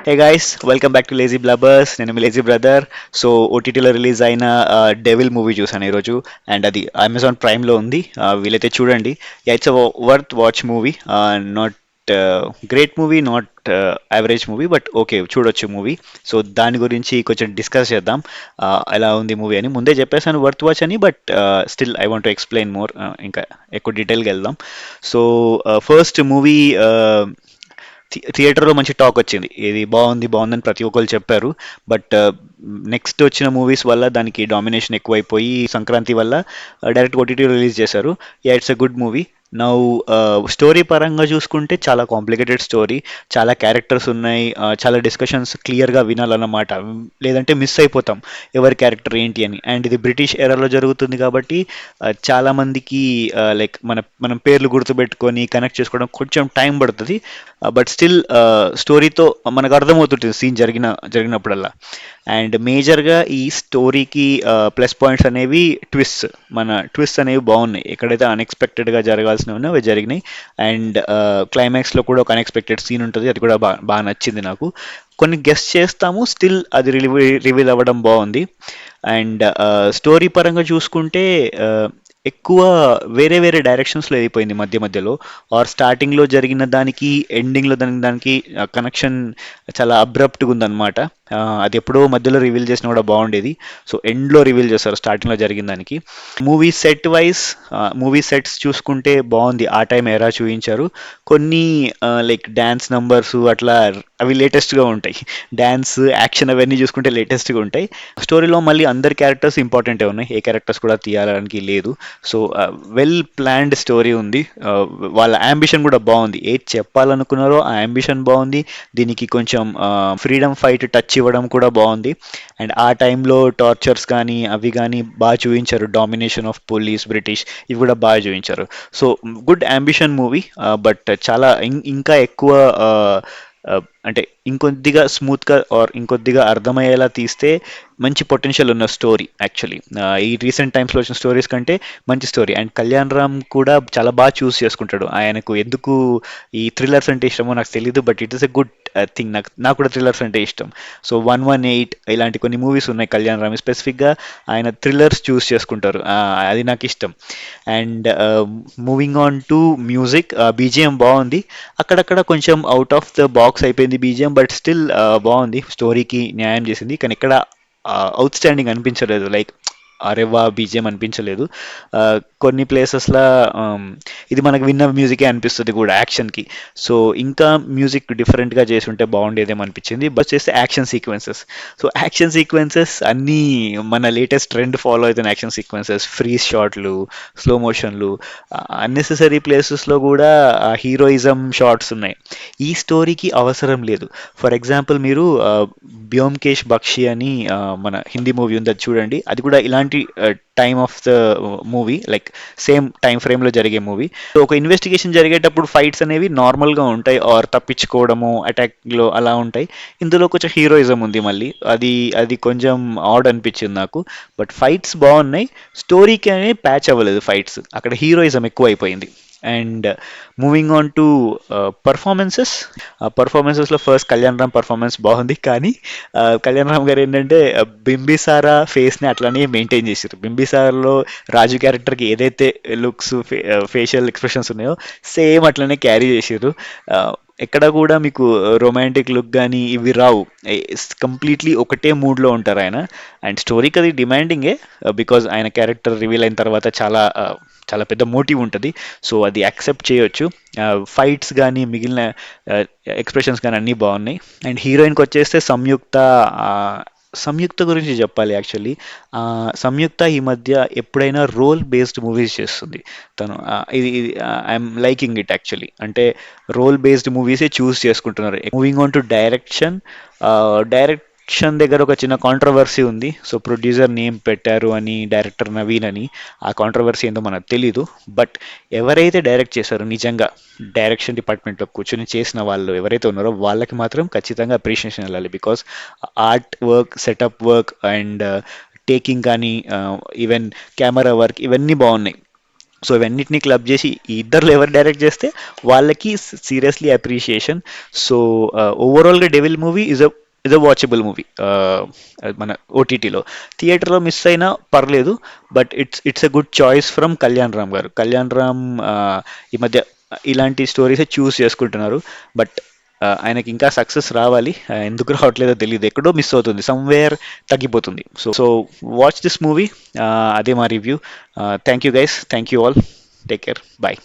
Hey guys, welcome back to lazy blubbers. నేను మీ lazy brother. So ఓటీటీలో release అయిన డెవిల్ మూవీ చూసాను ఈరోజు. అండ్ అది అమెజాన్ ప్రైమ్లో ఉంది. వీలైతే చూడండి. It's worth watch movie. Not great movie, not average movie, but okay, చూడొచ్చు మూవీ. సో దాని గురించి కొంచెం డిస్కస్ చేద్దాం. ఎలా ఉంది మూవీ అని ముందే చెప్పేసాను, వర్త్ వాచ్ అని. But still I want to explain more. ఇంకా ఎక్కువ డీటెయిల్గా వెళ్దాం. సో ఫస్ట్ మూవీ థియేటర్లో మంచి టాక్ వచ్చింది. ఇది బాగుంది బాగుందని ప్రతి ఒక్కరు చెప్పారు. బట్ నెక్స్ట్ వచ్చిన మూవీస్ వల్ల దానికి డామినేషన్ ఎక్కువైపోయి సంక్రాంతి వల్ల డైరెక్ట్ ఓటీటీ రిలీజ్ చేశారు. It's a good movie. Now story పరంగా చూసుకుంటే చాలా కాంప్లికేటెడ్ స్టోరీ. చాలా క్యారెక్టర్స్ ఉన్నాయి. చాలా డిస్కషన్స్ క్లియర్గా వినాలన్నమాట. లేదంటే మిస్ అయిపోతాం ఎవరి క్యారెక్టర్ ఏంటి అని. అండ్ ఇది బ్రిటిష్ ఎరాలో జరుగుతుంది కాబట్టి చాలా మందికి లైక్ మనం పేర్లు గుర్తుపెట్టుకొని కనెక్ట్ చేసుకోవడం కొంచెం టైం పడుతుంది. బట్ స్టిల్ స్టోరీతో మనకు అర్థమవుతుంటుంది సీన్ జరిగినప్పుడల్లా. అండ్ మేజర్గా ఈ స్టోరీకి ప్లస్ పాయింట్స్ అనేవి ట్విస్ట్. మన ట్విస్ట్ అనేవి బాగున్నాయి. ఎక్కడైతే అన్ఎక్స్పెక్టెడ్గా జరగాల్సినవి ఉన్నాయో అవి జరిగినాయి. అండ్ క్లైమాక్స్లో కూడా ఒక అన్ఎక్స్పెక్టెడ్ సీన్ ఉంటుంది. అది కూడా బాగా నచ్చింది నాకు. కొన్ని గెస్ట్ చేస్తాము, స్టిల్ అది రివీల్ అవ్వడం బాగుంది. అండ్ స్టోరీ పరంగా చూసుకుంటే ఎక్కువ వేరే వేరే డైరెక్షన్స్లో వెళ్ళిపోయింది మధ్య మధ్యలో. ఆర్ స్టార్టింగ్లో జరిగిన దానికి ఎండింగ్లో దానికి కనెక్షన్ చాలా అబ్రప్ట్గా ఉందన్నమాట. అది ఎప్పుడో మధ్యలో రివీల్ చేసినా కూడా బాగుండేది. సో ఎండ్లో రివీల్ చేస్తారు స్టార్టింగ్లో జరిగిన దానికి. Movie set wise, movie sets చూసుకుంటే బాగుంది. ఆ టైం ఎరా చూపించారు. కొన్ని లైక్ డ్యాన్స్ నంబర్స్ అట్లా అవి లేటెస్ట్గా ఉంటాయి. డ్యాన్స్, యాక్షన్ అవన్నీ చూసుకుంటే లేటెస్ట్గా ఉంటాయి. స్టోరీలో మళ్ళీ అందరి క్యారెక్టర్స్ ఇంపార్టెంటే ఉన్నాయి. ఏ క్యారెక్టర్స్ కూడా తీయడానికి లేదు. సో వెల్ ప్లాన్డ్ స్టోరీ ఉంది. వాళ్ళ అంబిషన్ కూడా బాగుంది. ఏది చెప్పాలనుకున్నారో ఆ అంబిషన్ బాగుంది. దీనికి కొంచెం ఫ్రీడమ్ ఫైట్ టచ్ ఇవ్వడం కూడా బాగుంది. అండ్ ఆ టైంలో టార్చర్స్ కానీ అవి కానీ బాగా చూపించారు. డామినేషన్ ఆఫ్ పోలీస్, బ్రిటిష్, ఇవి కూడా బాగా చూపించారు. So good ambition movie. But చాలా ఇంకా ఎక్కువ అంటే ఇంకొద్దిగా స్మూత్గా ఆర్ ఇంకొద్దిగా అర్థమయ్యేలా తీస్తే మంచి పొటెన్షియల్ ఉన్న స్టోరీ యాక్చువల్లీ. ఈ రీసెంట్ టైమ్స్లో వచ్చిన స్టోరీస్ కంటే మంచి స్టోరీ. అండ్ కళ్యాణ్ రామ్ కూడా చాలా బాగా చూస్ చేసుకుంటాడు. ఆయనకు ఎందుకు ఈ థ్రిల్లర్స్ అంటే ఇష్టమో నాకు తెలీదు, but it is a good thing. నాకు కూడా థ్రిల్లర్స్ అంటే ఇష్టం. సో 118 ఇలాంటి కొన్ని మూవీస్ ఉన్నాయి కళ్యాణ్ రామ్. స్పెసిఫిక్గా ఆయన థ్రిల్లర్స్ చూస్ చేసుకుంటారు. అది నాకు ఇష్టం. And moving on to music, BGM బాగుంది. అక్కడక్కడ కొంచెం అవుట్ ఆఫ్ ద బాక్స్ అయిపోయింది బీజిఎం, బట్ స్టిల్ బాగుంది. స్టోరీకి న్యాయం చేసింది. కానీ ఇక్కడ అవుట్ స్టాండింగ్ అనిపించలేదు. లైక్ అరెవా బీజిఎం అనిపించలేదు. కొన్ని ప్లేసెస్లో ఇది మనకు విన్న మ్యూజికే అనిపిస్తుంది కూడా యాక్షన్కి. సో ఇంకా మ్యూజిక్ డిఫరెంట్గా చేసి ఉంటే బాగుండేదేమో అనిపించింది. బట్ చేస్తే action sequences, so action sequences అన్నీ మన లేటెస్ట్ ట్రెండ్ ఫాలో అవుతున్న యాక్షన్ సీక్వెన్సెస్, ఫ్రీజ్ షాట్లు, స్లో మోషన్లు, అన్నెసెసరీ ప్లేసెస్లో కూడా హీరోయిజం షాట్స్ ఉన్నాయి. ఈ స్టోరీకి అవసరం లేదు. ఫర్ ఎగ్జాంపుల్ మీరు బ్యోమ్కేష్ బక్షి అని మన హిందీ మూవీ ఉంది, అది చూడండి. అది కూడా ఇలాంటి time of the movie, like same time ఫ్రేమ్లో జరిగే మూవీ. సో ఒక ఇన్వెస్టిగేషన్ జరిగేటప్పుడు ఫైట్స్ అనేవి నార్మల్గా ఉంటాయి, ఆర్ తప్పించుకోవడము అటాక్లో అలా ఉంటాయి. ఇందులో కొంచెం హీరోయిజం ఉంది మళ్ళీ. అది అది కొంచెం ఆడ్ అనిపించింది నాకు. బట్ ఫైట్స్ బాగున్నాయి. స్టోరీకి అనేది ప్యాచ్ అవ్వలేదు ఫైట్స్, అక్కడ హీరోయిజం ఎక్కువ అయిపోయింది. And moving on to performances, పర్ఫార్మెన్సెస్లో ఫస్ట్ కళ్యాణ్ రామ్ పర్ఫార్మెన్స్ బాగుంది. కానీ కళ్యాణ్ రామ్ గారు ఏంటంటే బింబిసారా ఫేస్ని అట్లానే మెయింటైన్ చేశారు. బింబిసారాలో రాజు క్యారెక్టర్కి ఏదైతే లుక్స్, ఫేషియల్ ఎక్స్ప్రెషన్స్ ఉన్నాయో సేమ్ అట్లనే క్యారీ చేశారు. ఎక్కడ కూడా మీకు రొమాంటిక్ లుక్ కానీ ఇవి రావు. కంప్లీట్లీ ఒకటే మూడ్లో ఉంటారు ఆయన. అండ్ స్టోరీకి అది డిమాండింగే, బికాజ్ ఆయన క్యారెక్టర్ రివీల్ అయిన తర్వాత చాలా చాలా పెద్ద మోటివ్ ఉంటుంది. సో అది యాక్సెప్ట్ చేయొచ్చు. ఫైట్స్ కానీ మిగిలిన ఎక్స్ప్రెషన్స్ కానీ అన్నీ బాగున్నాయి. అండ్ హీరోయిన్కి వచ్చేస్తే సంయుక్త. ఆ, సంయుక్త గురించి చెప్పాలి యాక్చువల్లీ. సంయుక్త ఈ మధ్య ఎప్పుడైనా రోల్ బేస్డ్ మూవీస్ చేస్తుంది తను. ఇది ఐఎమ్ లైకింగ్ ఇట్ యాక్చువల్లీ. అంటే రోల్ బేస్డ్ మూవీసే చూస్ చేసుకుంటున్నారు. Moving on to direction, direction దగ్గర ఒక చిన్న కాంట్రవర్సీ ఉంది. సో ప్రొడ్యూసర్ నేమ్ పెట్టారు అని, డైరెక్టర్ నవీన్ అని. ఆ కాంట్రవర్సీ ఏందో మనకు తెలీదు. బట్ ఎవరైతే డైరెక్ట్ చేశారో నిజంగా డైరెక్షన్ డిపార్ట్మెంట్లో కూర్చొని చేసిన వాళ్ళు ఎవరైతే ఉన్నారో వాళ్ళకి మాత్రం ఖచ్చితంగా అప్రిషియేషన్ వెళ్ళాలి. Because art work, setup work and taking కానీ ఈవెన్ కెమెరా వర్క్ ఇవన్నీ బాగున్నాయి. సో ఇవన్నిటిని క్లబ్ చేసి ఈ ఇద్దరు ఎవరు డైరెక్ట్ చేస్తే వాళ్ళకి సీరియస్లీ అప్రిషియేషన్. సో ఓవరాల్గా devil movie is a watchable movie మన ఓటీటీలో. థియేటర్లో మిస్ అయినా పర్లేదు, but it's a good choice from Kalyan Ram గారు. కళ్యాణ్ రామ్ ఈ మధ్య ఇలాంటి స్టోరీసే చూస్ చేసుకుంటున్నారు. బట్ ఆయనకి ఇంకా సక్సెస్ రావాలి. ఎందుకు రావట్లేదో తెలియదు, ఎక్కడో మిస్ అవుతుంది, సమ్వేర్ తగ్గిపోతుంది. So watch this movie. అదే మా review. Thank you guys, thank you all, take care, bye.